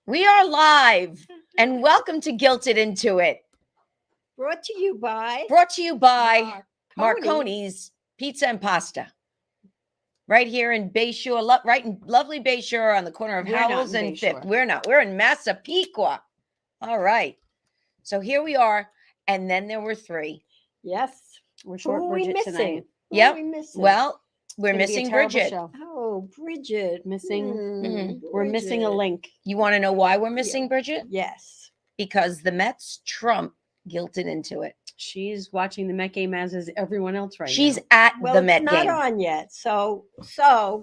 We are live and welcome to Guilted Into It. Brought to you by Brought to you by Marconi. Marconi's Pizza and Pasta. Right here in Bayshore, right in lovely Bayshore on the corner of We're not Howells in and Fifth. Bayshore. We're not. We're in Massapequa. All right. So here we are. And then there were three. Yes. We're Who short are we Bridget missing? tonight. Who Yep. are we missing? Well, we're It's gonna be a missing terrible Bridget. show. Oh, Bridget. Missing. Mhm. We're missing a Bridget. link. You want to know why we're missing Bridget? Yes. Because the Mets trump Guilted Into It. She's watching the Met game as is everyone else right She's now. at Well, the Met it's not game. on yet, so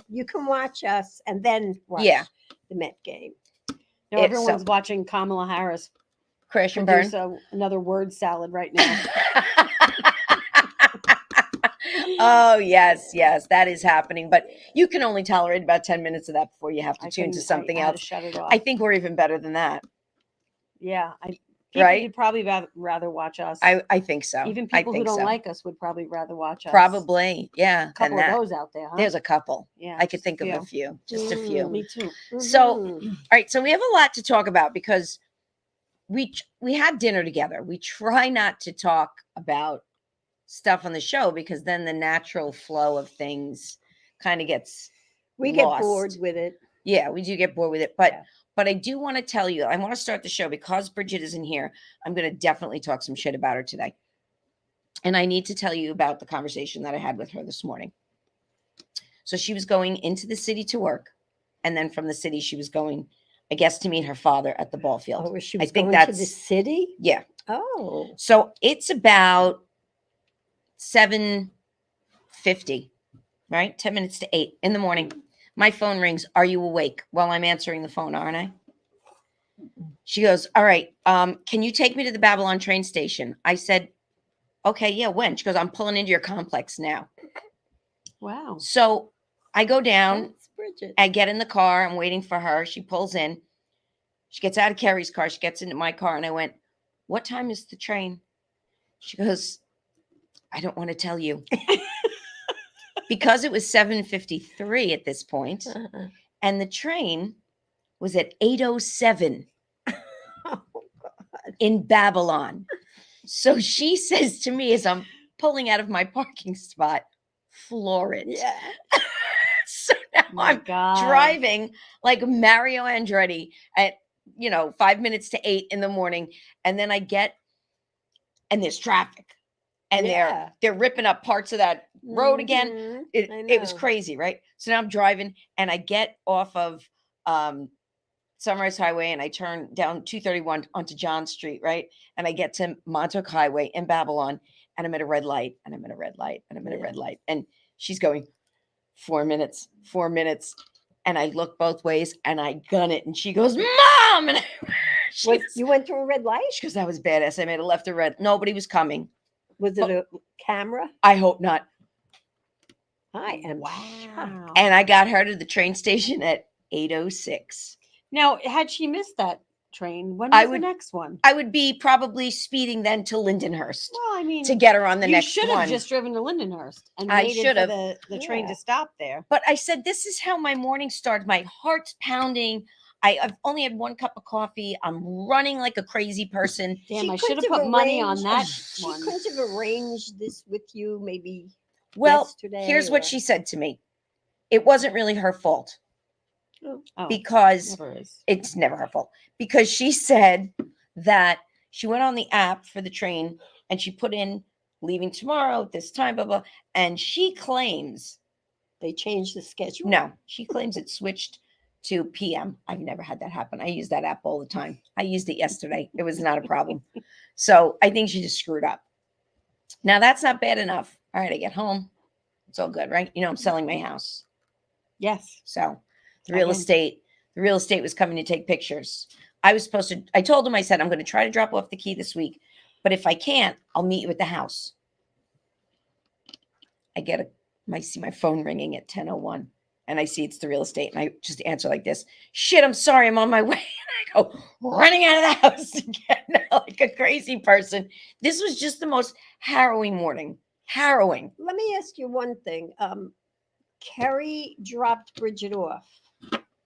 you can watch us and then watch Yeah. the Met game. No, It's everyone's so- watching Kamala Harris Crash and burn. produce another word salad right now. Oh, yes, that is happening. But you can only tolerate about 10 minutes of that before you have to I tune to couldn't- something I had to else. shut it off. I think we're even better than that. Yeah, people Right? would probably rather watch us. I think so. Even I people who think don't so. like us would probably rather watch us. Probably, yeah. A couple than of that. those out there, huh? There's a couple. yeah, I could just think of a few. few, just a few. Me too. So- Mhm. All right, so we have a lot to talk about because we had dinner together. We try not to talk about stuff on the show because then the natural flow of things kind of gets we get lost. bored with it. Yeah, we do get bored with it. But Yeah. but I do want to tell you, I want to start the show because Bridget isn't here. I'm going to definitely talk some shit about her today. And I need to tell you about the conversation that I had with her this morning. So she was going into the city to work. And then from the city, she was going, I guess, to meet her father at the ball field. Oh, she I was think going to the that's- city? Yeah. Oh. So it's about 7:50, right? 10 minutes to 8 in the morning. My phone rings. Are you awake? Well, I'm answering the phone, aren't I? She goes, all right, can you take me to the Babylon train station? I said, okay, yeah, when? She goes, I'm pulling into your complex now. Wow. So I go down, That's Bridget. I get in the car, I'm waiting for her. She pulls in. She gets out of Carrie's car. She gets into my car, and I went, what time is the train? She goes, I don't want to tell you. Because it was 7:53 at this point, and the train was at 8:07 Oh, God. in Babylon. So she says to me as I'm pulling out of my parking spot, floor it. Yeah. So now My I'm God. driving like Mario Andretti at 5 minutes to 8 in the morning, and then I get and there's traffic, and Yeah. they're ripping up parts of that road again. Mhm. It was know. crazy, right? So now I'm driving, and I get off of Sunrise Highway, and I turn down 231 onto John Street, right? And I get to Montauk Highway in Babylon, and I'm at a red light, and I'm at a red light, and I'm at a Yeah. red light, and she's going 4 minutes, 4 minutes, and I look both ways, and I gun it, and she goes, "Mom!" And she What, goes, you went through a red light? she goes, "That was badass. I made a left or red." Nobody was coming. Was it a camera? I hope not. I am Wow. shocked. And I got her to the train station at 8:06. Now, had she missed that train, when I was would- the next one? I would be probably speeding then to Lindenhurst Well, I mean, to get her on the you next should one. have just driven to Lindenhurst and I waited should for have. the train Yeah. to stop there. But I said, this is how my morning starts. My heart's pounding. I've only had one cup of coffee. I'm running like a crazy person. Damn, She I should have couldn't put money on arranged- that She one. couldn't have arranged this with you maybe Well, yesterday. here's what or- she said to me. It wasn't really her fault Oh, because never is. it's never her fault. Because she said that she went on the app for the train and she put in leaving tomorrow at this time, blah, blah. And she claims, They changed the schedule. no, she claims it switched to PM. I've never had that happen. I use that app all the time. I used it yesterday. It was not a problem. So I think she just screwed up. Now that's not bad enough. All right, I get home. It's all good, right? I'm selling my house. Yes. So the real Again. estate was coming to take pictures. I told him, I said, I'm going to try to drop off the key this week, but if I can't, I'll meet you at the house. I see my phone ringing at 10:01 and I see it's the real estate. And I just answer like this, shit, I'm sorry, I'm on my way. And I go running out of the house again like a crazy person. This was just the most harrowing morning. Harrowing. Let me ask you one thing. Kerry dropped Bridget off.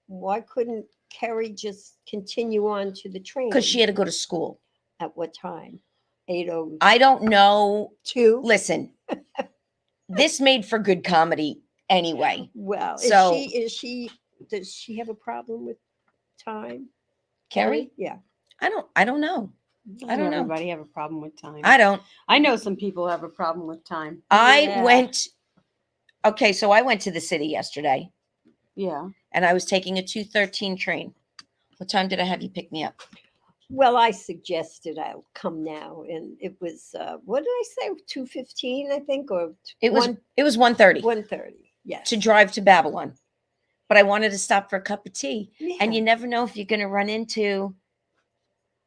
Why couldn't Kerry just continue on to the train? Because she had to go to school. At what time? 8:02. I don't know. Listen, this made for good comedy anyway. Well, So- does she have a problem with time? Carrie, Yeah. I don't know. I don't know. Everybody have a problem with time. I don't. I know some people have a problem with time. I Yeah. went. Okay, so I went to the city yesterday, Yeah. and I was taking a 2:13 train. What time did I have you pick me up? Well, I suggested I'll come now, and it was what did I say? 2:15, I think, or It was 1:30 1:30. Yes. to drive to Babylon, but I wanted to stop for a cup of tea, and Yeah, you never know if you're going to run into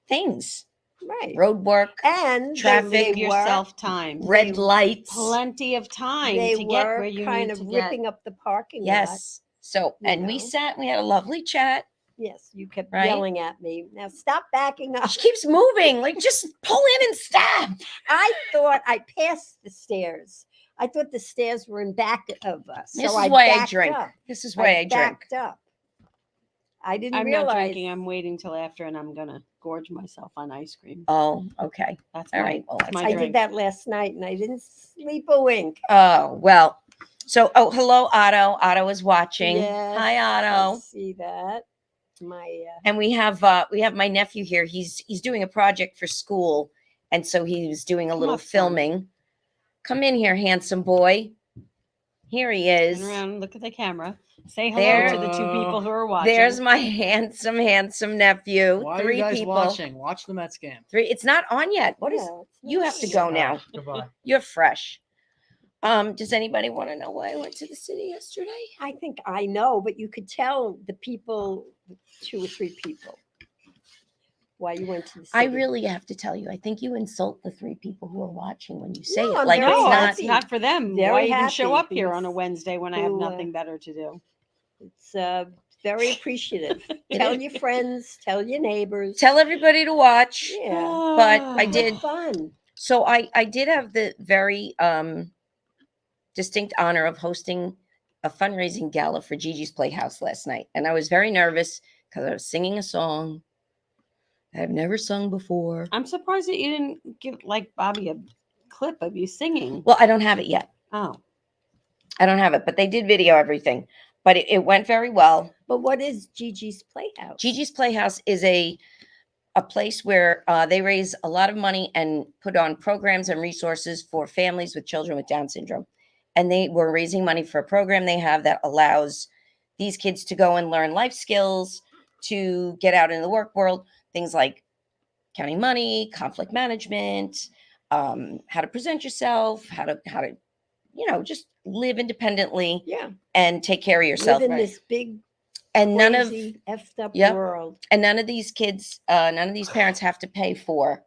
things, right. road work, And traffic, they Give were, yourself time. red lights. Plenty of time they to get were where you kind need of to get. ripping up the parking lot. Yes. So, you and we know. sat, and we had a lovely chat. Yes, you kept Right? yelling at me. Now stop backing up. She keeps moving, like just pull in and stop. I thought I passed the stairs. I thought the stairs were in back of us. This so is why I backed drink. up. This is why I drink. backed up. I didn't I'm realize. not drinking. I'm waiting till after, and I'm gonna gorge myself on ice cream. Oh, okay. That's All my, right. Well, that's my I drink. did that last night, and I didn't sleep a wink. Oh, well. So, hello, Otto. Otto is watching. Yes, Hi, I Otto. see that. My And we have my nephew here. He's doing a project for school, and so he was doing a Come little up, son. filming. Come in here, handsome boy. Here he is. Turn around, look at the camera. Say hello There- to the two people who are watching. There's my handsome nephew. Why are Three you guys people. watching? Watch the Mets game. Three. It's not on yet. What is? yeah, it's You not have to sure. go now. Goodbye. You're fresh. Does anybody want to know why I went to the city yesterday? I think I know, but you could tell the people, 2 or 3 people, why you went to the city. I really have to tell you. I think you insult the 3 people who are watching when you say No, it. I'm Like very it's no, not. it's not for them. Very Why even show happy up here on a because Wednesday when I have who, nothing better to do? It's very appreciative. Tell your friends, tell your neighbors. Tell everybody to watch. Yeah, But Ah. I did. fun. So I did have the very distinct honor of hosting a fundraising gala for Gigi's Playhouse last night, and I was very nervous because I was singing a song I've never sung before. I'm surprised that you didn't give like Bobby a clip of you singing. Well, I don't have it yet. Oh, I don't have it, but they did video everything. But it went very well. But what is Gigi's Playhouse? Gigi's Playhouse is a place where they raise a lot of money and put on programs and resources for families with children with Down syndrome. And they were raising money for a program they have that allows these kids to go and learn life skills, to get out in the work world, things like counting money, conflict management, how to present yourself, how to just live independently Yeah, and take care of yourself. live in this big, And none of crazy, effed up Yep. world. and none of these kids, none of these parents have to pay for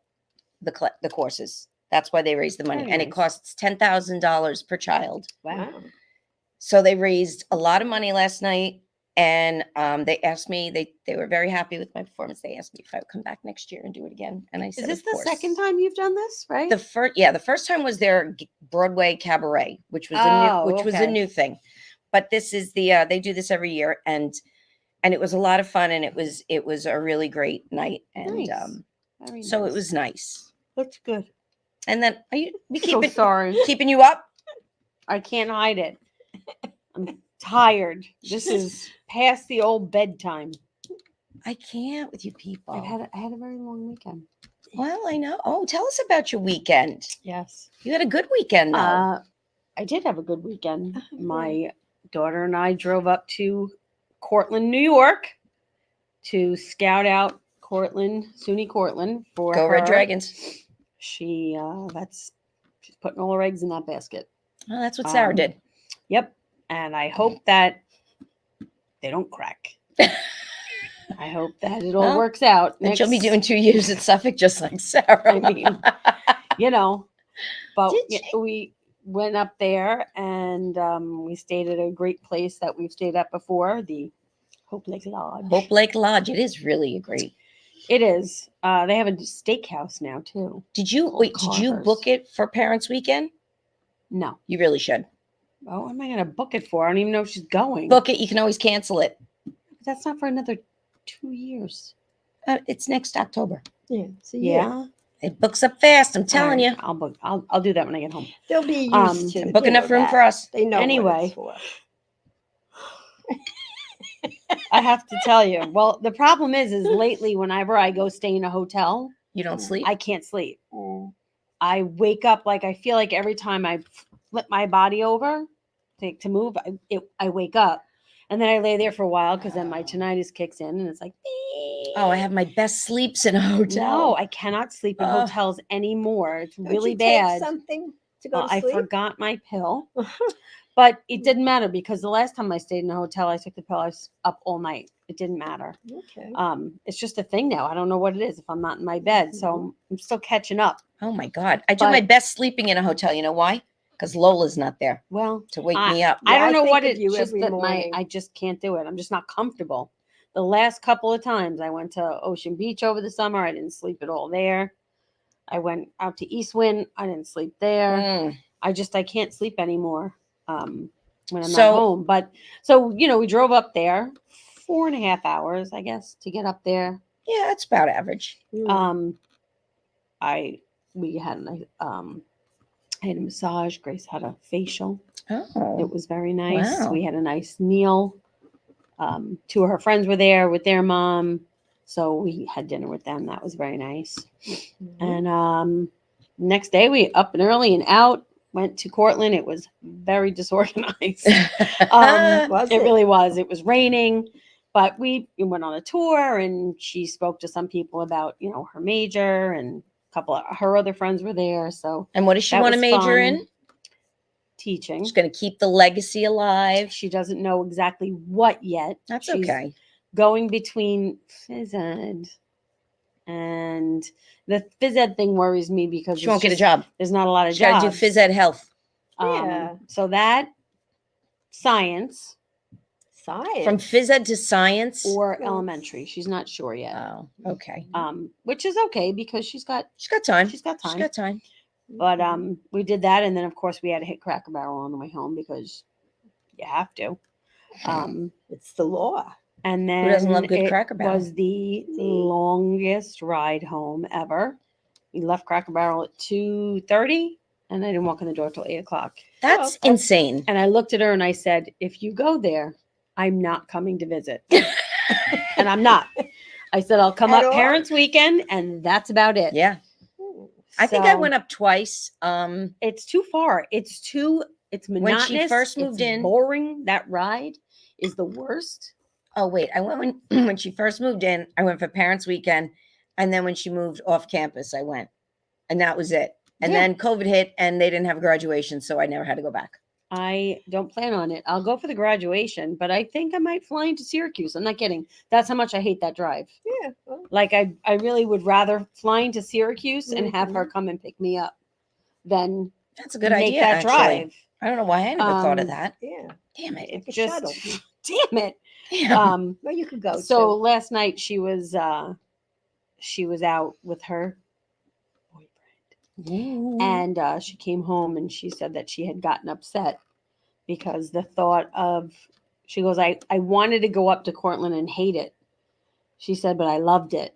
the courses. That's why they raise the money, Very and it nice. costs $10,000 per child. wow. Wow. So they raised a lot of money last night, and they asked me. They were very happy with my performance. They asked me if I would come back next year and do it again, and I said, Is this "Of the course." second time you've done this, right? The first time was their Broadway cabaret, which was Oh, was a okay. new thing. But this is they do this every year, and it was a lot of fun, and it was a really great night, and Nice. Very so it nice. was nice. That's good. And then are you we So keeping sorry. keeping you up? I can't hide it. I'm tired. This is past the old bedtime. I can't with you people. I had a very long weekend. Well, I know. Oh, tell us about your weekend. Yes. You had a good weekend, though. I did have a good weekend. Oh, yeah. My daughter and I drove up to Cortland, New York to scout out SUNY Cortland for Go Red her. Dragons. She's putting all her eggs in that basket. Oh, that's what Sarah Um, did. Yep. And I hope that they don't crack. I hope that it all Well, works out. And she'll be next- doing 2 years at Suffolk, just like Sarah. I mean, you know, but Did yeah, she? we went up there and we stayed at a great place that we've stayed at before, the Hope Lake Lodge. Hope Lake Lodge. It is really a great. It is. They have a steakhouse now too. Did you Old wait? Did you Carvers. book it for Parents Weekend? No. You really should Oh, what am I going to book it for? I don't even know if she's going. book it. You can always cancel it. That's not for another 2 years. It's next October. Yeah. So Yeah. It books up fast. I'm telling you. I'll book. I'll do that when I get home. they'll be used Um, to Book you enough know, room that. for us. They know what Anyway. it's for. I have to tell you. Well, the problem is lately whenever I go stay in a hotel, You don't sleep? I can't sleep. Mm. I wake up like I feel like every time I flip my body over to move, I wake up, and then I lay there for a while because then my tinnitus kicks in, and it's like, Oh, I have my best sleeps in a hotel. no, I cannot sleep in Ugh. hotels anymore. It's Don't really you take bad. something to go Well, to I sleep? forgot my pill, but it didn't matter because the last time I stayed in a hotel, I took the pill. I was up all night. It didn't matter. Okay. It's just a thing now. I don't know what it is if I'm not in my bed, so I'm still catching up. Oh my God. I do my But- best sleeping in a hotel. You know why? Because Lola's not there Well, to wake me up. I Yeah, don't I know think what of it's you just every that morning. I just can't do it. I'm just not comfortable. The last couple of times I went to Ocean Beach over the summer, I didn't sleep at all there. I went out to Eastwind, I didn't sleep there. Mm. I can't sleep anymore when I'm So- not home. But so we drove up there 4.5 hours, I guess, to get up there. Yeah, that's about average. Mm. We had I had a massage. Grace had a facial. It Oh. was very nice. Wow. We had a nice meal. Two of her friends were there with their mom, so we had dinner with them. That was very nice. Mhm. And next day we up and early and out. Went to Cortland. It was very disorganized. Was It it? really was. It was raining, but we went on a tour, and she spoke to some people about her major, and a couple of her other friends were there. So And what does she that want to was major fun. in? Teaching. She's going to keep the legacy alive. She doesn't know exactly what yet. That's She's okay. going between phys ed and the phys ed thing worries me because She won't get a job. There's not a lot of She's got jobs. to do phys ed health. Yeah. So that science Science. From phys ed to science. or Yes. elementary. She's not sure yet. Oh, okay. Which is okay because she's got time. she's got time. She's got time. But Mhm. we did that, and then of course we had to hit Cracker Barrel on the way home because you have to. It's the law. And then Who doesn't love good it Cracker Barrel? was the longest ride home ever. We left Cracker Barrel at 2:30, and I didn't walk in the door till 8:00. That's Oh, insane. And I looked at her and I said, "If you go there, I'm not coming to visit." And I'm not. I said, "I'll come At up all? parents' weekend, and that's about it." Yeah. Mm. I think I So, went up twice. It's too far. It's monotonous. When she first moved it's in- boring. That ride is the worst. Oh wait, I went when when she first moved in. I went for parents' weekend, and then when she moved off campus, I went, and that was it. And Yeah. then COVID hit, and they didn't have graduation, so I never had to go back. I don't plan on it. I'll go for the graduation, but I think I might fly into Syracuse. I'm not kidding. That's how much I hate that drive. Yeah. Well, Like I really would rather fly into Syracuse and have her Mhm. come and pick me up than That's a good make idea. that actually. drive. I don't know why I never thought of Um, that. yeah. Damn it! It a just shuttle. damn it. Damn. Well, you could go. So last night she was out with her boyfriend, Ooh. and she came home and she said that she had gotten upset because the thought of she goes, I wanted to go up to Cortland and hate it. She said, but I loved it.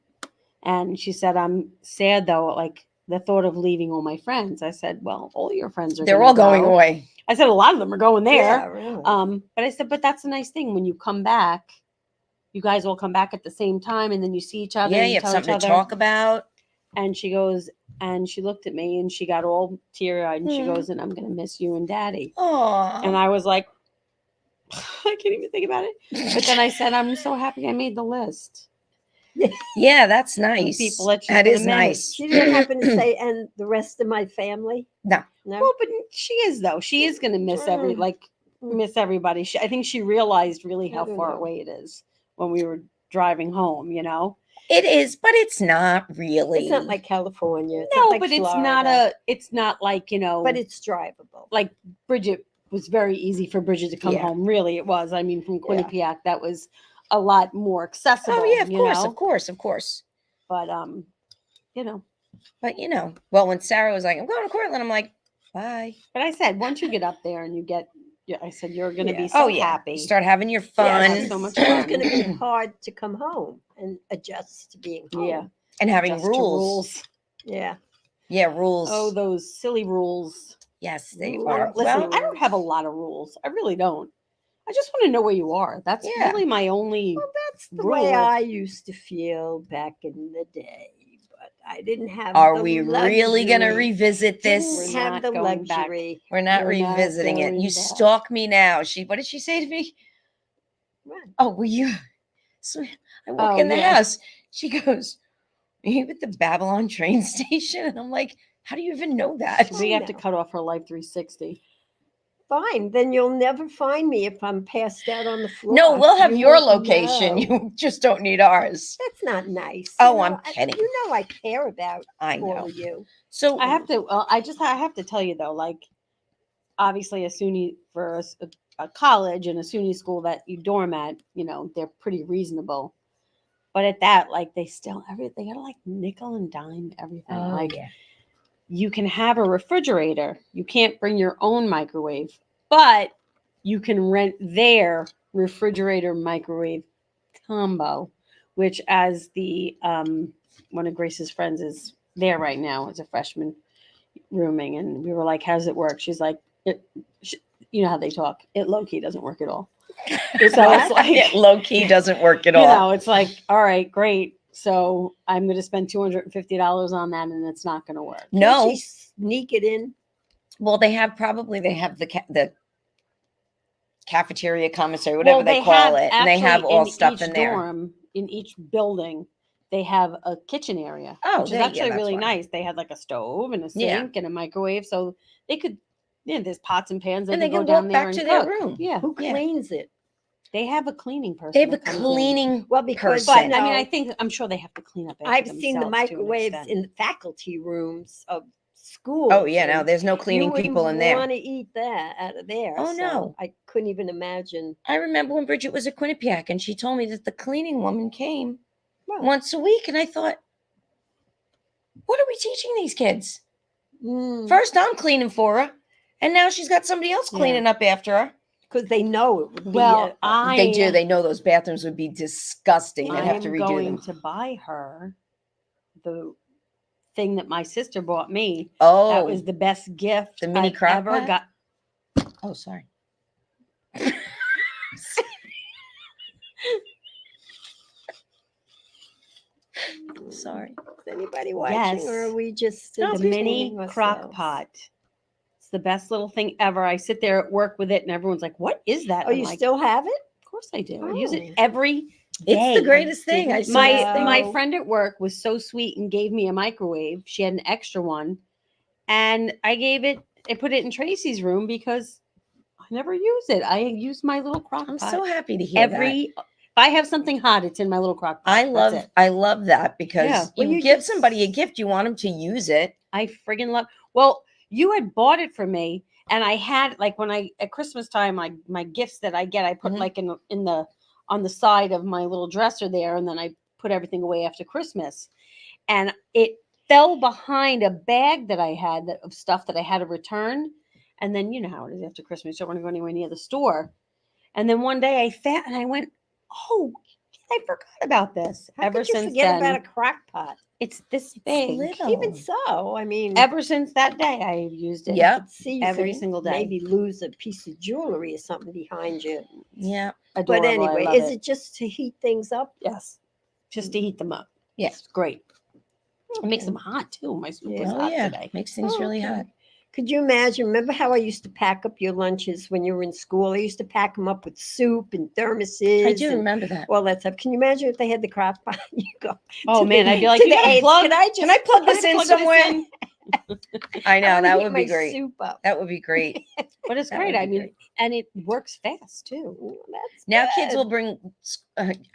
And she said, I'm sad though, like the thought of leaving all my friends. I said, well, all your friends are They're gonna all going go. away. I said a lot of them are going there. Yeah, really. But I said, but that's a nice thing when you come back, you guys all come back at the same time, and then you see each other. Yeah, and you have tell something each to other. talk about. And she goes, and she looked at me, and she got all teary eyed, and she Mhm. goes, and I'm gonna miss you and Daddy. Oh. And I was like, I can't even think about it. But then I said, I'm so happy I made the list. Yeah, that's nice. people that she's That gonna is miss. nice. She didn't happen to say, and the rest of my family. No. No. Well, but she is though. She is gonna miss Mm. miss everybody. I think she realized really I how don't far know. away it is when we were driving home. It is, but it's not really. It's not like California. It's No, not like but Florida, it's not like But it's drivable. like Bridget was very easy for Bridget to come Yeah. home. Really, it was. I mean, from Yeah. Quinnipiac, that was a lot more accessible. Oh yeah, of course, know? of course, of course. But But well, when Sarah was like, "I'm going to Cortland," I'm like, "Bye." but I said once you get up there and you get Yeah, I said you're going to Yeah. be so Oh yeah, happy. start having your Yes, fun Have so much it's fun. going to be hard to come home and adjust to being home. Yeah. and having Just to rules. Yeah. Yeah, rules. Oh, those silly rules. yes, they Rules. are. Listen, Well, I don't have a lot of rules. I really don't. I just want to know where you are. That's Yeah. really my only. Well, that's the way Rule. I used to feel back in the day, but I didn't have. are the we really going to luxury. revisit Didn't this? We're have not the going back. luxury. We're not We're not revisiting it. going You back. stalk me now. What did she say to me? Right. Oh, well, you. So I walk Oh, in the yeah. house. She goes, "Are you at the Babylon train station?" And I'm like, "How do you even know that?" I We have to know. cut off her life 360. Fine, then you'll never find me if I'm passed out on the floor. No, we'll have You your won't location. know. You just don't need ours. That's not nice. Oh, I'm kidding. You know I care about I all know. of you. So I have to. I have to tell you though, like, obviously a SUNY for a college and a SUNY school that you dorm at, you know, they're pretty reasonable. But at that, like, they got like nickel and dime everything. Like, yeah. you can have a refrigerator. You can't bring your own microwave, but you can rent their refrigerator microwave combo, which as the one of Grace's friends is there right now as a freshman rooming, and we were like, "How does it work?" She's like, "You know how they talk. It low key doesn't work at all." So it's like it low key doesn't work at you all. know, it's like, all right, great. So I'm going to spend $250 on that, and it's not going to work. No. Can't she sneak it in. Well, they have the cafeteria commissary, whatever they call have it, and they have actually all stuff each in there. dorm, in each building, they have a kitchen area, Oh, which is yeah, actually that's really fine. nice. They had like a stove and a Yeah. sink and a microwave, so they could. Yeah, there's pots and pans. They And can they go can down walk there back and to their cook. room. Yeah, Who Yeah. cleans it? they have a cleaning person. They have a that comes in. cleaning Well, because person. But I mean, No. I think I'm sure they have to clean up. After I've seen the themselves to an microwaves extent. in the faculty rooms of schools. Oh yeah, no, and there's no you cleaning people in there. want to eat that out of there. Oh, so no. I couldn't even imagine. I remember when Bridget was at Quinnipiac and she told me that the cleaning woman came Well, once a week, and I thought, what are we teaching these kids? mm, First, I'm cleaning for her, and now she's got somebody else Yeah. cleaning up after her. because they know it would be. Well, I They do. They know those bathrooms would be disgusting. They'd I have to am redo going them. to buy her the thing that my sister bought me. Oh, That was the best gift the mini I've crock ever pot? got. oh, sorry. Sorry. Is anybody watching, or Yes. are we just No, The mini entertaining crock ourselves? pot. It's the best little thing ever. I sit there at work with it, and everyone's like, "What is that?" Oh, I'm you like, still have it? Of course I do. I use it Oh. every day. It's the greatest thing. I didn't saw My this thing. my know. friend at work was so sweet and gave me a microwave. She had an extra one, and I put it in Tracy's room because I never use it. I use my little crock I'm pot so happy to hear that. if I have something hot, it's in my little crock pot. That's it. I love that because Yeah. Well, you you give just- somebody a gift, you want them to use it. I friggin' love. Well, you had bought it for me, and I had like when I at Christmas time, my gifts that I get, I put Mhm. like in the on the side of my little dresser there, and then I put everything away after Christmas, and it fell behind a bag that I had of stuff that I had to return, and then you know how it is after Christmas, you don't want to go anywhere near the store, and then one day I found and I went, oh, I forgot about this. How Ever could you since forget then, about a crock pot? it's this big. little. Even so, I mean, Ever since that day, I've used it. Yep. I could see you every could single day. maybe lose a piece of jewelry or something behind you. Yeah. Adorable. But I anyway, love is it just to heat things up? Yes. Just to heat them up. Yeah. It's great. It makes Okay. them hot too. My soup Yeah. was Oh hot yeah. today. Makes things Oh, really okay. hot. Could you imagine? Remember how I used to pack up your lunches when you were in school? I used to pack them up with soup and thermoses. I do and remember that. all that stuff. Can you imagine if they had the crock pot? You go. Oh to man, the- I'd be like, to you the gotta aides, plug. Can I just Can I plug this can I in plug this somewhere? in? I know wanna that heat would my be great. Soup up. That would be great. But it's That great. would I be mean, great. and it works fast too. That's Now kids good. will bring.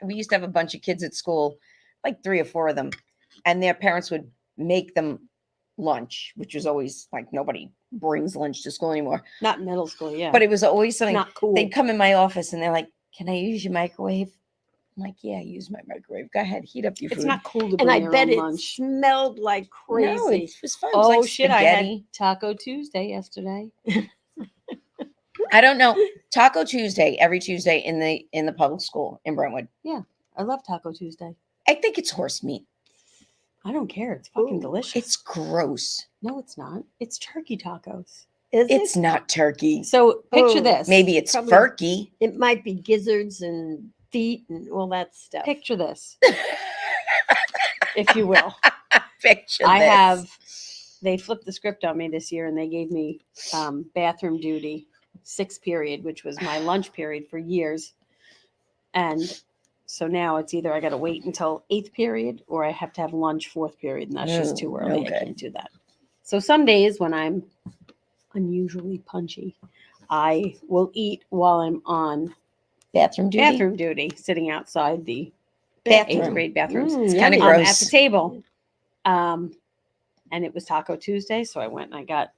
We used to have a bunch of kids at school, like 3 or 4 of them, and their parents would make them lunch, which was always like nobody brings lunch to school anymore. Not in middle school, yeah. But it was always something. not cool. They'd come in my office and they're like, "Can I use your microwave?" I'm like, "Yeah, use my microwave. Go ahead, heat up your It's food." not cool to And bring I your bet own it lunch. smelled like crazy. No, it was fun. It was Oh like shit! I had spaghetti. Taco Tuesday yesterday. I don't know. Taco Tuesday every Tuesday in the public school in Brentwood. I love Taco Tuesday. I think it's horse meat. I don't care. It's fucking Ooh, delicious. It's gross. No, it's not. It's turkey tacos. Is It's it? not turkey. So picture Oh, this. Maybe it's Probably- turkey. It might be gizzards and feet and all that stuff. Picture this, if you will. Picture I this. have. They flipped the script on me this year, and they gave me bathroom duty, 6th period, which was my lunch period for years. And so now it's either I got to wait until 8th period, or I have to have lunch 4th period, and that's just too No, early. no I good. can't do that. So some days when I'm unusually punchy, I will eat while I'm on Bathroom duty. bathroom duty, sitting outside the 8th Bathroom. grade bathrooms. Mm, It's kinda yummy. gross. At the table. And it was Taco Tuesday, so I went and I got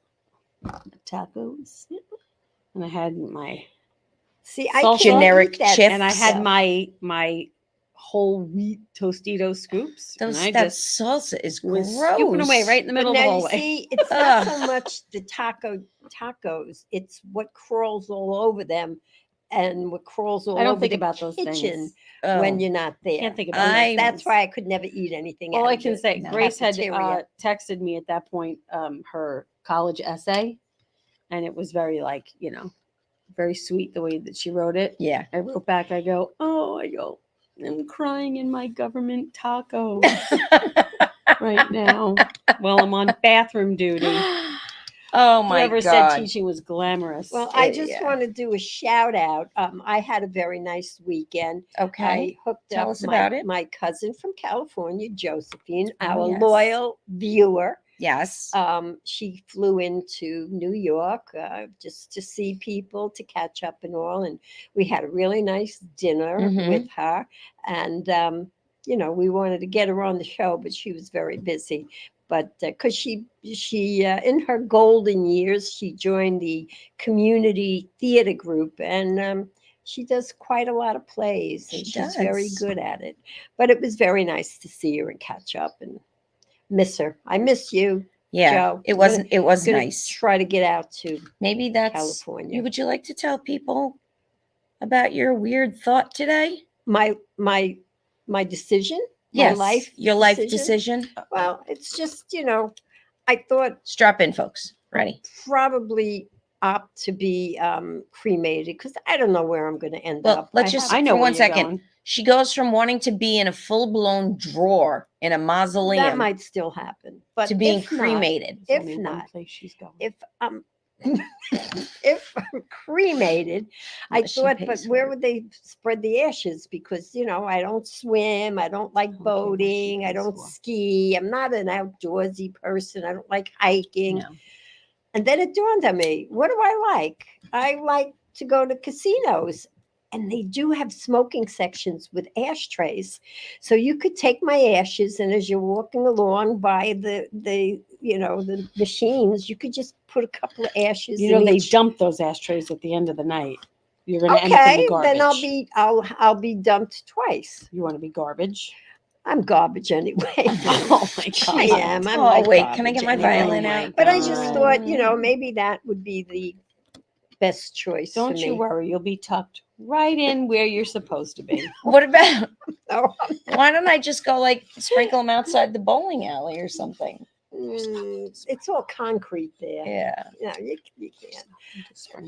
tacos, and I had my See, I Salsa. can't Generic eat that chips. and I had stuff. my whole wheat Tostito scoops, Those, and I that just salsa is was gross. scooping away right in the But middle of the now you hallway. see, it's not so Ugh. much the tacos; it's what crawls all over them, and what crawls all I don't over think the about those kitchen things. when Oh, you're not there. Can't think about those I- That's things. why I could never eat anything. All out I of can the say, No. Grace had cafeteria. texted me at that point her college essay, and it was very very sweet the way that she wrote it. yeah. I wrote back, I go, I'm crying in my government taco right now while I'm on bathroom duty. Oh my Whoever said god. teaching was glamorous. Well, I Yeah, just yeah. want to do a shout out. I had a very nice weekend. Okay. I hooked Tell up us about it. my cousin from California, Josephine, Oh, our yes. loyal viewer. Yes. She flew into New York just to see people, to catch up and all. And we had a really nice dinner Mhm. with her. And, we wanted to get her on the show, but she was very busy. But because she in her golden years, she joined the community theater group, and she does quite a lot of plays, and She she's very does. good at it. But it was very nice to see her and catch up and miss her. I miss you. Yeah. Joe, It I'm wasn't. It was Gonna nice. try to get out to Maybe that's. California. Would you like to tell people about your weird thought today? My decision. Yes. My life. Your life decision. Well, it's just I thought Strap in, folks. Ready? probably opt to be cremated because I don't know where I'm going to end Well, up. let's I just- have- I know for where one you're second, going. She goes from wanting to be in a full-blown drawer in a that mausoleum might still happen, but to being if not- cremated. There's if only one not, place she's going. if I'm if I'm cremated, I Unless she thought, pays but for where it. would they spread the ashes? Because I don't swim, I don't like I don't care what she boating, I pays don't for. ski, I'm not an outdoorsy person, I don't like hiking. No. And then it dawned on me, what do I like? I like to go to casinos. And they do have smoking sections with ashtrays. So you could take my ashes, and as you're walking along by the machines, you could just put a couple of ashes You know in they each. dump those ashtrays at the end of the night. You're going to end up in Okay, the garbage. then I'll be dumped twice. You want to be garbage? I'm garbage anyway. Oh my I God. am. I'm Oh, like wait, can I garbage get my anyway. violin Oh my out? But I just thought, God. maybe that would be the best choice for Don't me. you worry. You'll be tucked right in where you're supposed to be. What about? Oh, Why don't I just go sprinkle them outside the bowling alley or something? it's all concrete there. Yeah. No, you can't.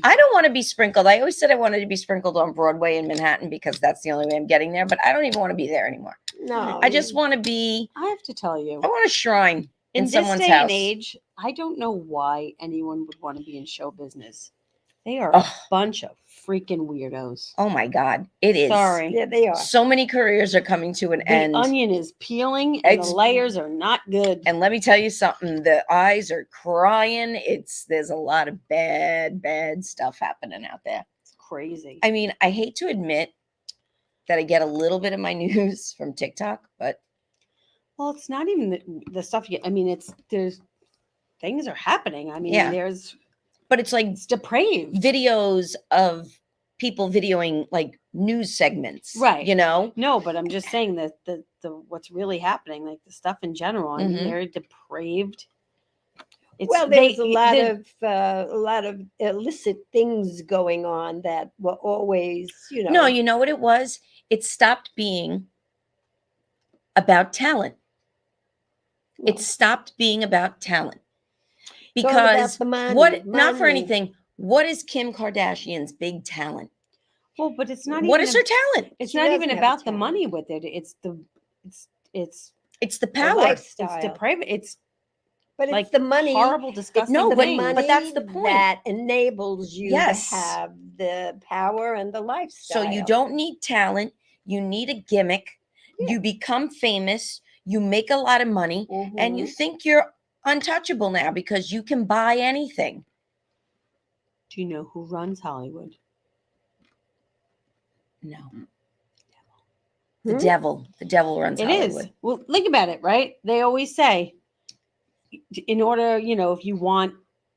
I don't want to be sprinkled. I always said I wanted to be sprinkled on Broadway in Manhattan because that's the only way I'm getting there. But I don't even want to be there anymore. No. I just want to be. I have to tell you, I want a shrine in, in this someone's day house. and age, I don't know why anyone would want to be in show business. They are Ugh. a bunch of freaking weirdos. Oh my God, it is. Sorry. Yeah, they are. So many careers are coming to an The end. onion is peeling and It's- the layers are not good. And let me tell you something, the eyes are crying. There's a lot of bad stuff happening out there. It's crazy. I mean, I hate to admit that I get a little bit of my news from TikTok, but Well, it's not even the stuff you. I mean, there's things are happening. I mean, Yeah. it's it's depraved. videos of people videoing news segments. Right. No, but I'm just saying that the what's really happening, like the stuff in general. I mean, Mhm. they're depraved. It's, Well, there was the- a lot of illicit things going on that were always, No, you know what it was? It stopped being about talent. It stopped being about talent. it's all about Because the money, what, not for money. anything, what is Kim Kardashian's big talent? well, but it's not What even. is her talent? It's She not doesn't even have a about the talent. money with it. It's it's It's the The power. lifestyle. it's depraved. It's But it's like the money. horrible, It's disgusting. No, the but- things. but that's the point. that enables you Yes. to have the power and the So lifestyle. you don't need talent. You need a gimmick. Yeah. You become famous. You make a lot of money. And you Mhm. think you're untouchable now because you can buy anything. Do you know who runs Hollywood? No. The Hmm? devil. The devil runs It Hollywood. is. Well, think about it, right? They always say, in order, if you want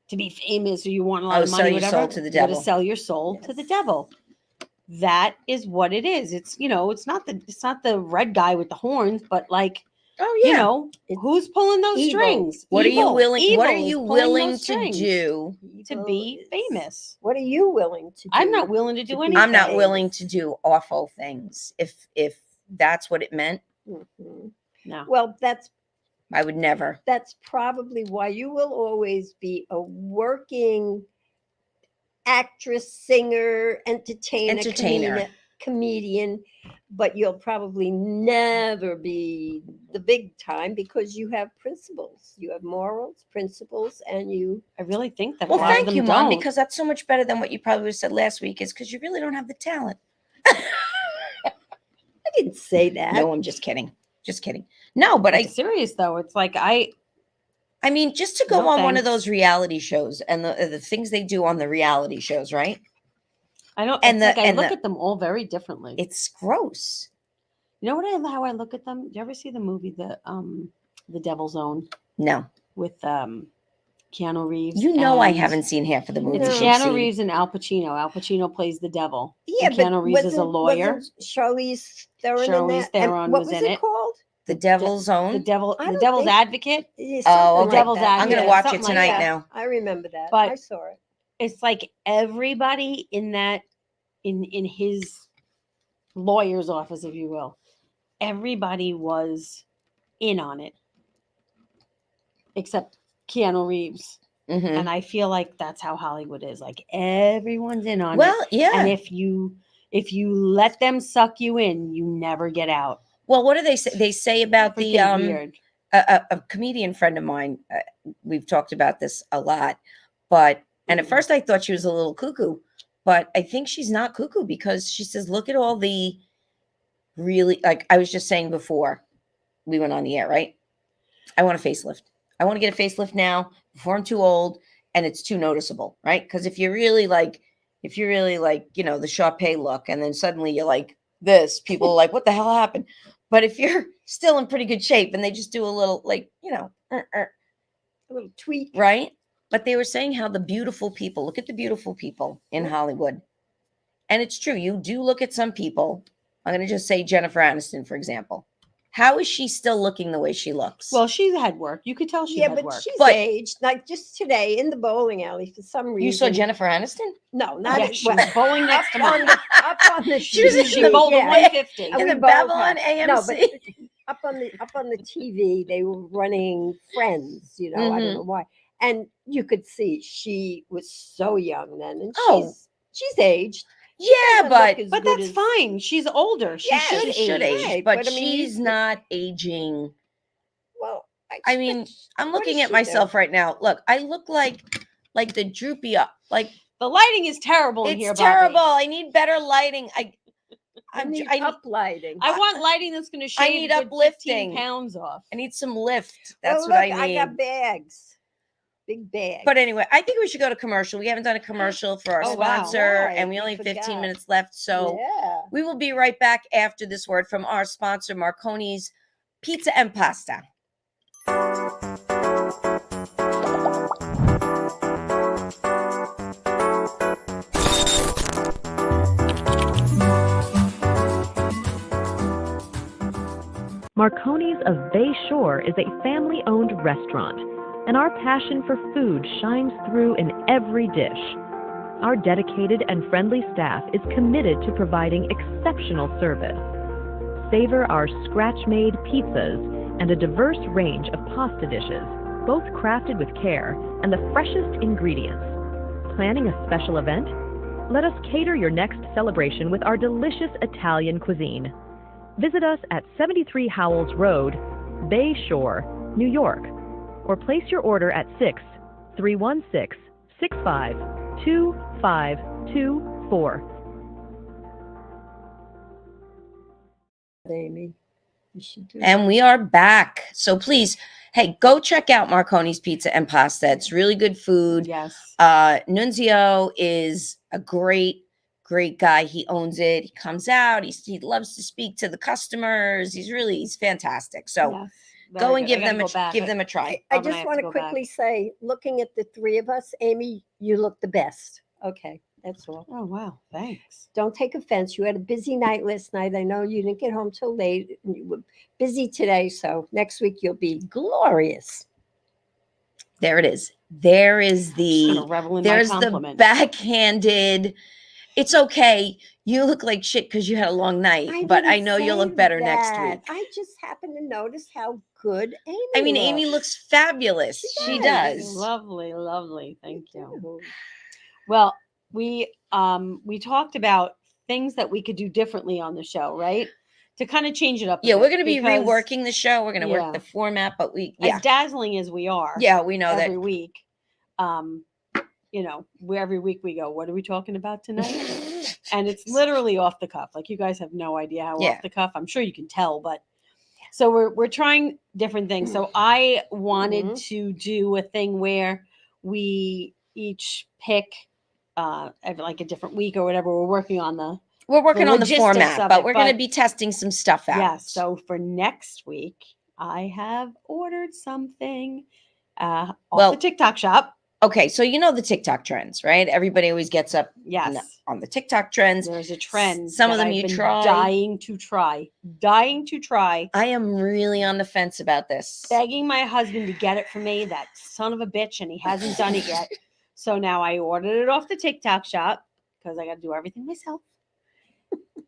to be famous or you want a lot Oh, of sell money, your whatever, soul to the you gotta devil. sell your soul to the Yes. devil. That is what it is. It's it's not the red guy with the horns, but like Oh yeah. It's who's pulling those evil. strings? What are you Evil. willing? What are Evil is you pulling willing those to strings do? to evil be is- famous? What are you willing to do? I'm not willing to to do be anything. I'm not famous. willing to do awful things. If that's what it meant, Mhm. No. Well, I would never. that's probably why you will always be a working actress, singer, Entertainer. comedian, but you'll probably never be the big time because you have principles. You have morals, principles, and you I really think that. Well, a lot of thank them you, Mom, don't. because that's so much better than what you probably would have said last week. Is because you really don't have the talent. I didn't say that. No, I'm just kidding. Just kidding. No, but It's serious though. It's like I mean, just to go No on one of thanks. those reality shows and the things they do on the reality shows, right? don't. And It's like the- I and look the- at them all very differently. It's gross. You know how I look at them? Do you ever see the movie The Devil's Own No, with Keanu Reeves? you know I and- haven't seen half of the movie. It's No. Keanu Reeves and Al Pacino. Al Pacino plays the devil. Yeah, and but Keanu Reeves is a wasn't- lawyer. wasn't Charlize Theron Charlize in that? And Theron what was was in it it. called? The Devil's Own. The devil, I the don't devil's think- advocate. Yeah, Oh, something okay. like Devil's that. I'm gonna Yeah, watch it something like tonight that. now. I remember that. But- I saw it. It's like everybody in that in his lawyer's office, if you will, everybody was in on it except Keanu Reeves. Mhm. And I feel like that's how Hollywood is. Like everyone's in on Well, it. yeah. And if you let them suck you in, you never get out. Well, what do they say? They say about the Freaking weird. a comedian friend of mine. We've talked about this a lot, but and at Mhm. first I thought she was a little cuckoo, but I think she's not cuckoo because she says, "Look at all the really like I was just saying before we went on the air, right? I want a facelift. I want to get a facelift now before I'm too old and it's too noticeable, right? Because if you're really like, the Sharpay look, and then suddenly you're like this, people are like, what the hell happened? But if you're still in pretty good shape and they just do a little A little tweak. right? But they were saying how the beautiful people, look at the beautiful people in Hollywood. And it's true. You do look at some people. I'm going to just say Jennifer Aniston, for example. How is she still looking the way she looks? Well, she had work. You could tell she Yeah, had but work. she's But- aged. Like just today in the bowling alley for some reason. you saw Jennifer Aniston? No, not Yeah, it. she was bowling next to up on mine. the up on the She was in She the bowled a yeah. 150. And In we the both Babylon had- No, but AMC. up on the TV they were running Friends. I don't Mhm. know why, and you could see she was so young then, and Oh. she's aged. Yeah, doesn't but look as But good that's as- fine. She's older. She Yeah, should she should age. age, Right, but but I mean, she's you- not aging. Well, I mean, I'm what looking does at she myself do? right now. Look, I look like the droopy up. Like The lighting is terrible in it's here, Bobby. terrible. I need better lighting. I need I need uplighting. I want lighting that's going to I shave need a good uplifting. 15 pounds off. I need some lift. That's Well, what look, I need. I got bags, big bags. But anyway, I think we should go to commercial. We haven't done a commercial for our Oh, wow. sponsor, Right, and we we only have 15 forgot. minutes left. So yeah. we will be right back after this word from our sponsor, Marconi's Pizza and Pasta. Marconi's of Bay Shore is a family-owned restaurant. and our passion for food shines through in every dish. Our dedicated and friendly staff is committed to providing exceptional service. Savor our scratch-made pizzas and a diverse range of pasta dishes, both crafted with care and the freshest ingredients. Planning a special event? Let us cater your next celebration with our delicious Italian cuisine. Visit us at 73 Howells Road, Bay Shore, New York, or place your order at 6-316-65-2524. Amy. You should do And we are back. So please, hey, go check out Marconi's Pizza and Pasta. It's really good food. Yes. Nunzio is a great guy. He owns it. He comes out. He loves to speak to the customers. He's fantastic. So Yes. go Very and good. give I gotta them go back. give them a try. I I'm gonna just have want to to go back. quickly say, looking at the three of us, Amy, you look the best. Okay, that's all. Oh wow, thanks. Don't take offense. You had a busy night last night. I know you didn't get home till late. And you were busy today, so next week you'll be glorious. There it is. There is I'm just gonna the revel in my there's the compliment. backhanded. It's okay. You look like shit because you had a long night, but I didn't know you'll say look better next that. week. I just happened to notice how good Amy I mean, Amy looks fabulous. She does. does. Lovely, lovely. Thank you. too. Well, we talked about things that we could do differently on the show, right? To kind of change it up. Yeah, bit, we're going to be because reworking the show. We're going to Yeah. work the format, but as dazzling as we are. yeah, we know every that. week. Every week we go, what are we talking about tonight? And it's literally off the cuff. Like, you guys have no idea how Yeah. off the cuff. I'm sure you can tell, but so we're trying different things. So I wanted to do a thing where we each pick like a different week or whatever. We're working on the We're working on the logistics format, of but it, we're going to but- be testing some stuff out. Yes. So for next week, I have ordered something off Well, the TikTok shop. Okay, so you know the TikTok trends, right? Everybody always gets up Yes. on the TikTok trends. There's a trend. some of that them I've you been try. Dying to try. I am really on the fence about this. Begging my husband to get it for me, that son of a bitch, and he hasn't done it yet. So now I ordered it off the TikTok shop because I got to do everything myself.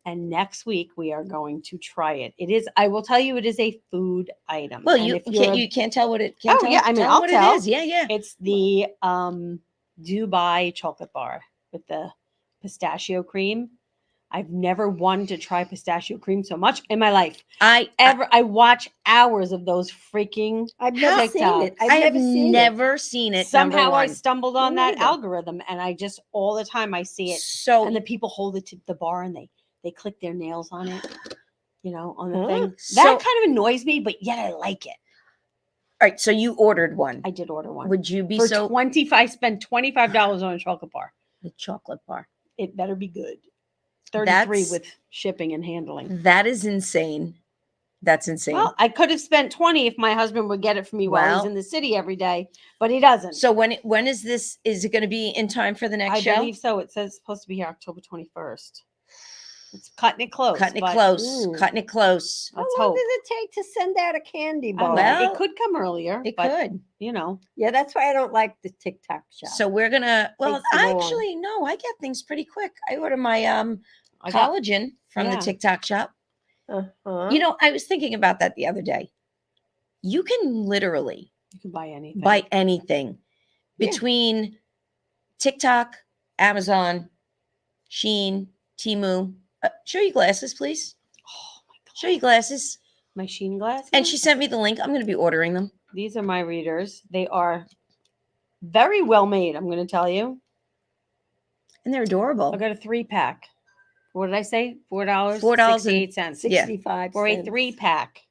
And next week we are going to try it. I will tell you, it is a food item. Well, And you if you're- you can't tell what it. Oh, yeah, I mean, I'll what tell. it is. Yeah, yeah. It's the Dubai chocolate bar with the pistachio cream. I've never wanted to try pistachio cream so much in my life. I watch hours of those freaking. I've never seen it. TikToks. I have never seen it. Somehow number I one. stumbled on Me that neither. algorithm, and I just all the time I see it, So and the people hold it to the bar and they click their nails on it, on the Huh? thing. So- That kind of annoys me, but yet I like it. all right, so you ordered one. I did order one. Would you be For so 25, I spent $25 on a chocolate bar. the chocolate bar? It better be good. 33 That's- with shipping and handling. That is insane. That's insane. Well, I could have spent 20 if my husband would get it for me while Well- he's in the city every day, but he doesn't. so when is this? Is it going to be in time for the next I show? believe so. It says it's supposed to be here October 21st. It's cutting it close. Cutting it but close. Ooh. Cutting it close. How Let's long hope. does it take to send out a candy I bar? don't know. Well, it could come earlier. It but, could. Yeah, that's why I don't like the TikTok shop. So we're gonna. Well, Takes too long. actually, no. I get things pretty quick. I order my I got, collagen from the yeah. TikTok shop. Uh-huh. You know, I was thinking about that the other day. You can literally you can buy anything. buy anything Yeah. between TikTok, Amazon, Shein, Temu. Show your glasses, please. Oh my God. Show your glasses. My Sheen glasses. And she sent me the link. I'm going to be ordering them. These are my readers. They are very well made, I'm going to tell you. And they're adorable. I got a 3-pack. What did I say? $4. $4.68. 68 Yeah. 65 for a cents. 3-pack.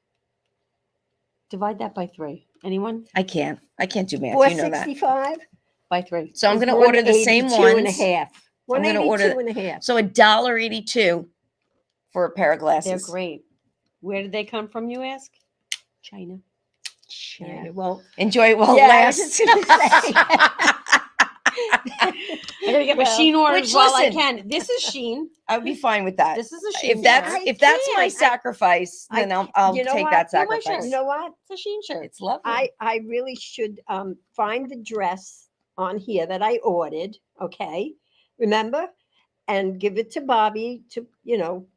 Divide that by 3. Anyone? I can't do math. You know that. $4.65. By 3. So I'm is going to order the same 182 ones. and a half. I'm gonna order 182 and a half. So $1.82 for a pair of glasses. They're great. Where did they come from, you ask? China. Yeah, well, Enjoy it while it Yeah, I was lasts. just gonna say. I gotta get my Well, Sheen orders which, while listen- I can. This is Sheen. I would be fine with that. This is a Sheen If that's shirt. I if that's my can't. sacrifice, I then I'll can't- I'll you know take what? that No, my sacrifice. You know what? It's a Sheen shirt. It's lovely. I really should find the dress on here that I ordered. Okay, remember, and give it to Bobby to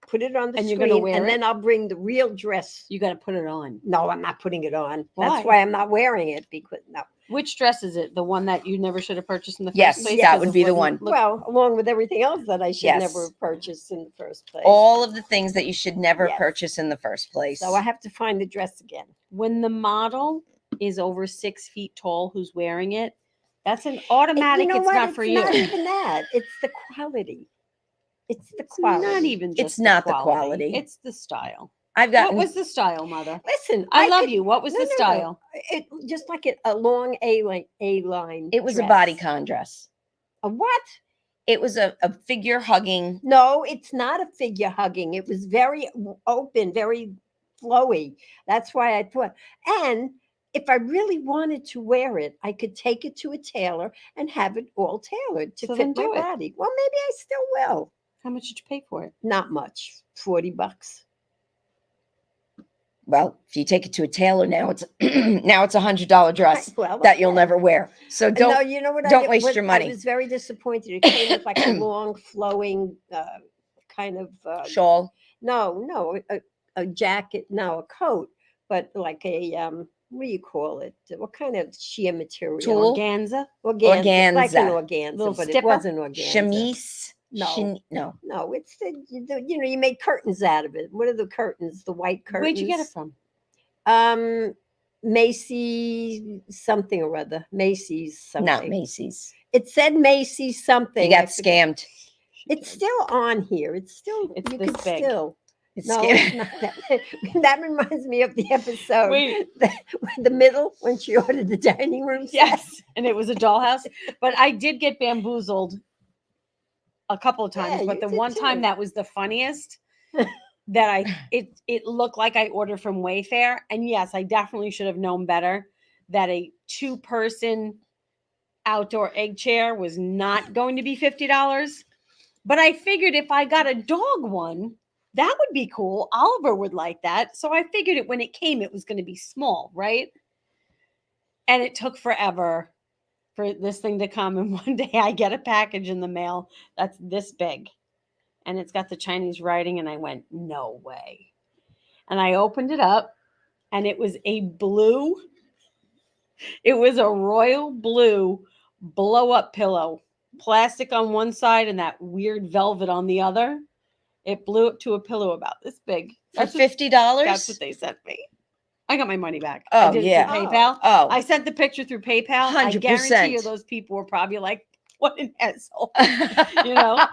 put it on the And you're screen, gonna wear and it? then I'll bring the real dress. You got to put it on. No, I'm not putting it on. Why? That's why I'm not wearing it because no. Which dress is it? The one that you never should have purchased in the Yes, first place? that Because would it be the wasn't- one. look- Well, along with everything else that I should Yes. never have purchased in the first place. All of the things that you should never Yes. purchase in the first place. So I have to find the dress again. when the model is over 6 feet tall who's wearing it, that's an And automatic. you know It's what? not for you. Not even that. It's the quality. It's the It's quality. not even just It's not the quality. It's the style. I've What gotten was the style, Mother? Listen, I love could- you. What was no, the no, no. style? It just like a long A line. it was a dress. bodycon dress. A what? It was a figure hugging. No, it's not a figure hugging. It was very open, very flowy. That's why I thought. And if I really wanted to wear it, I could take it to a tailor and have it all tailored to So fit then my do it. body. Well, maybe I still will. How much did you pay for it? Not much. $40. Well, if you take it to a tailor now, it's now it's $100 dress Well, that you'll okay. never wear. So No, don't. you know what? don't did? waste What- your money. I was very disappointed. It came with like a long, flowing kind of Shawl. no, a jacket, no, a coat, but like a what do you call it? What kind of sheer material? Tulle? Organza? Organza. It's like an Organza. organza, Little but it stipper? wasn't organza. Chemise. No. No. No, it's you make curtains out of it. What are the curtains? The white curtains. Where'd you get it from? Macy's something or other. Macy's something. Not Macy's. It said Macy's something. You I got forget. scammed. It's still on here. It's still. It's you this could big. still. It's No, scammed. it's not that. That reminds me of the episode. Wait. The middle when she ordered the dining room set. Yes, and it was a dollhouse. But I did get bamboozled a couple of times. Yeah, but you the did one time too. that was the funniest that it looked like I ordered from Wayfair. And yes, I definitely should have known better that a 2-person outdoor egg chair was not going to be $50. But I figured if I got a dog one, that would be cool. Oliver would like that. So I figured it when it came, it was going to be small, right? And it took forever for this thing to come. And one day I get a package in the mail that's this big. And it's got the Chinese writing. And I went, no way. And I opened it up and it was a blue. It was a royal blue blow up pillow. Plastic on one side and that weird velvet on the other. It blew up to a pillow about this big. For That's what, $50? that's what they sent me. I got my money back. I Oh, did it yeah. through PayPal. Oh. I sent the picture through PayPal. I guarantee you 100%. those people were probably like, what an asshole. You know?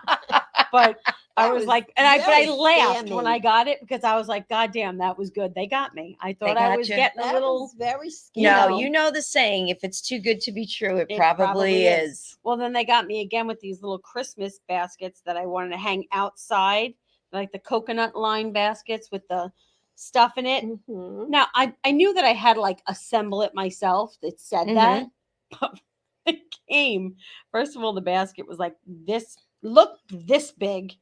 But I That was was like, and I very laughed when scammy. I got it because I was like, God damn, that was good. They got me. I thought I got was you. getting a That little. was very scary. No, you know the saying, if it's too good to be true, it, probably is. Well, then they got me again with these little Christmas baskets that I wanted to hang outside, like the coconut line baskets with the stuff in it. Mhm. Now, I knew that I had to like assemble it myself. It said that. But when it came, first of all, the basket was like looked this big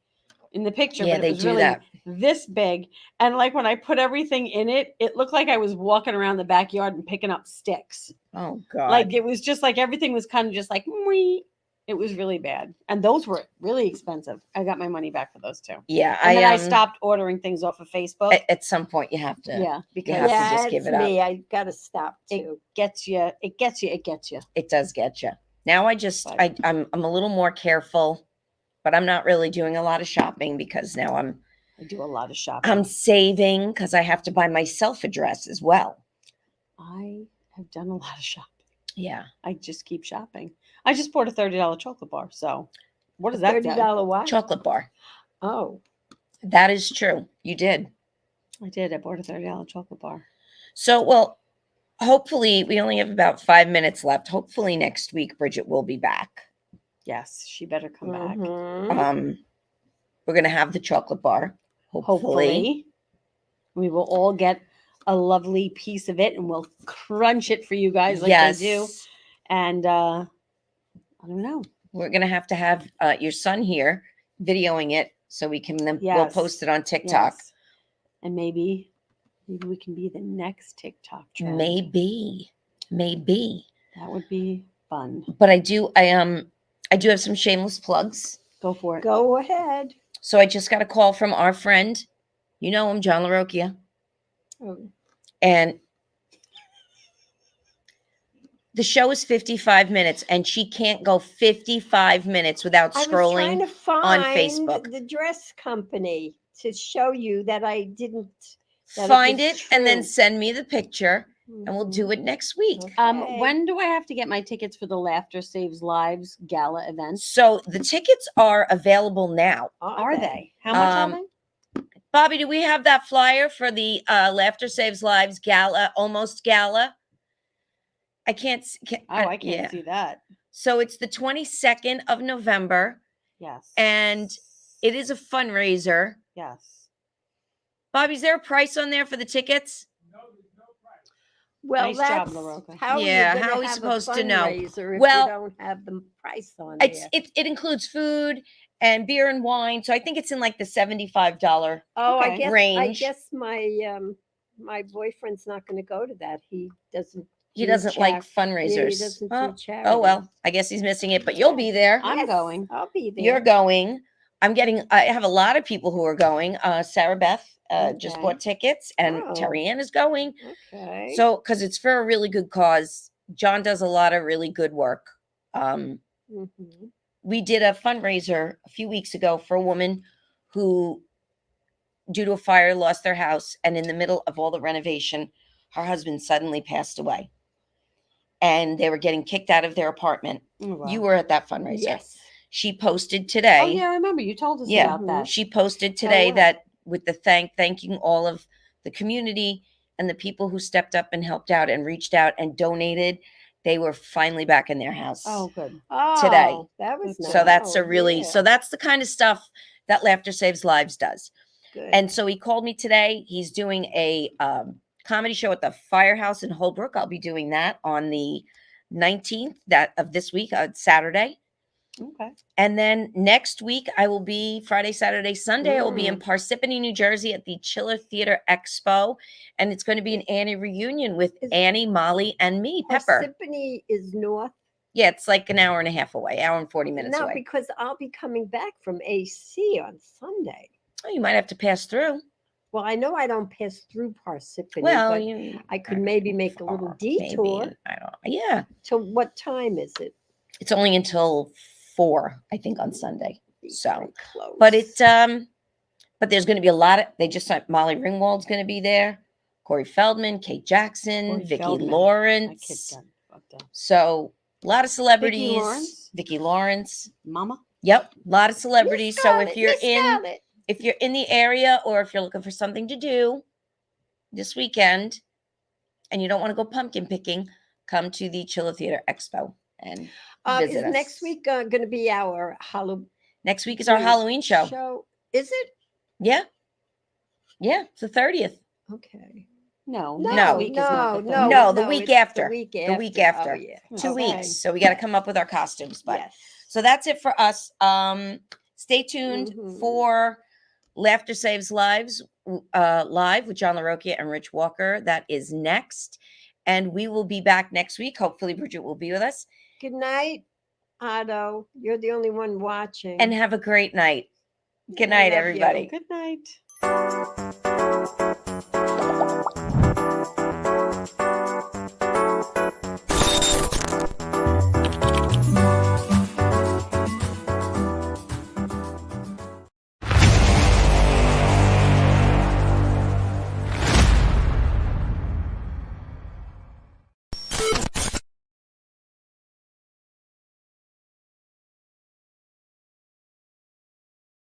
in the picture, Yeah, but they it was do really that. this big. And like when I put everything in it, it looked like I was walking around the backyard and picking up sticks. Oh, God. Like it was just like everything was kind of just like "Mwee." It was really bad. And those were really expensive. I got my money back for those too. yeah, And then I um, stopped ordering things off of Facebook. At some point, you have to. Yeah, because have to Yeah, just it's give it up. me. I gotta stop It- too. gets you. It gets you. It gets you. It does get you. Now But- I'm a little more careful, but I'm not really doing a lot of shopping because now I do a lot of shopping. I'm saving because I have to buy myself a dress as well. I have done a lot of shopping. Yeah. I just keep shopping. I just bought a $30 chocolate bar. So what does that do? $30 what? Chocolate bar. Oh, That is true. You did. I did. I bought a $30 chocolate bar. So, well, hopefully we only have about 5 minutes left. Hopefully next week Bridget will be back. Yes, she better come back. mhm. We're gonna have the chocolate bar. Hopefully. Hopefully, we will all get a lovely piece of it, and we'll crunch it for you guys like yes. they do. And I don't know. We're gonna have to have your son here videoing it so we can then we'll Yes. post it on TikTok. Yes. And maybe we can be the next TikTok trend. Maybe. That would be fun. But I do have some shameless plugs. Go for it. Go ahead. So I just got a call from our friend, you know him, John LaRocchia, Oh, and the show is 55 minutes, and she can't go 55 minutes without I was trying scrolling. to find Facebook. the dress company to show you that I didn't. that it Find was it and then true. send me the picture, and we'll do it next week. Okay. When do I have to get my tickets for the Laughter Saves Lives gala event? So the tickets are available now. Are they? How much Um, are they? Bobby, do we have that flyer for the Laughter Saves Lives gala, almost gala? I can't. I can't yeah. see that. So it's the 22nd of November, Yes. and it is a fundraiser. yes. Bobby, is there a price on there for the tickets? Well, Nice job, that's LaRocca. how Yeah, you're how gonna are we have supposed a to know? fundraiser if Well, you don't have the price on It's there. it includes food and beer and wine, so I think it's in like the $75. Oh, okay. I range. guess my boyfriend's not going to go to that. He doesn't. He do doesn't like Yeah, fundraisers. he doesn't oh, do charity. oh well, I guess he's missing it, but you'll be there. I'm going. I'll be there. You're going. I have a lot of people who are going. Sarah Beth just Okay. bought tickets, and Oh. Terry Ann is going. Okay. So, because it's for a really good cause, John does a lot of really good work. Mhm. We did a fundraiser a few weeks ago for a woman who, due to a fire, lost their house, and in the middle of all the renovation, her husband suddenly passed away, and they were getting kicked out of their apartment. Oh, wow. You were at that fundraiser. Yes. She posted today. Oh yeah, I remember you told us Yeah. about that. She posted today what? that with the thanking all of the community and the people who stepped up and helped out and reached out and donated, they were finally back in their house. Oh, good. Oh, that was So so that's a nice. really Yeah, so that's the kind of stuff that Laughter Saves Lives does. good. And so he called me today. He's doing a comedy show at the Firehouse in Holbrook. I'll be doing that on the 19th of this week, Saturday. Okay. And then next week, I will be Friday, Saturday, Sunday. I will be in Parsippany, New Jersey at the Chiller Theater Expo. And it's going to be an Annie reunion with Is- Annie, Molly, and me, Pepper. Parsippany is north. Yeah, it's like an hour and a half away, hour and 40 minutes No, away. because I'll be coming back from AC on Sunday. Oh, you might have to pass through. Well, I know I don't pass through Parsippany, Well, but you, I could maybe make a little detour. Maybe. I don't. Yeah, Till what time is it? it's only until 4, I think, on Sunday. Be So, very close. But but there's going to be a lot of. They just signed Molly Ringwald's going to be there. Corey Feldman, Kate Jackson, Corey Vicki Feldman. My kid Lawrence. got fucked up. So a lot of celebrities. Lawrence? Vicki Lawrence. Mama. Yep, a lot of Miss celebrities. So Scarlett, if you're Miss in Scarlett. if you're in the area or if you're looking for something to do this weekend and you don't want to go pumpkin picking, come to the Chiller Theater Expo and Is visit next us. week going to be our Halloween Next week is our Halloween show. Is it? Yeah. Yeah, it's the 30th. Okay. No. No, No. Next week is not the no, No, the no, week it's after. The week The after. week after. Oh, yeah. 2 Okay. weeks. So we got to come up with our costumes. But Yes. so that's it for us. Stay tuned Mhm. for Laughter Saves Lives live with John LaRocchia and Rich Walker. That is next. And we will be back next week. Hopefully Bridget will be with us. Good night, Otto. You're the only one watching. And have a great night. Good I night, love you. everybody. Good night.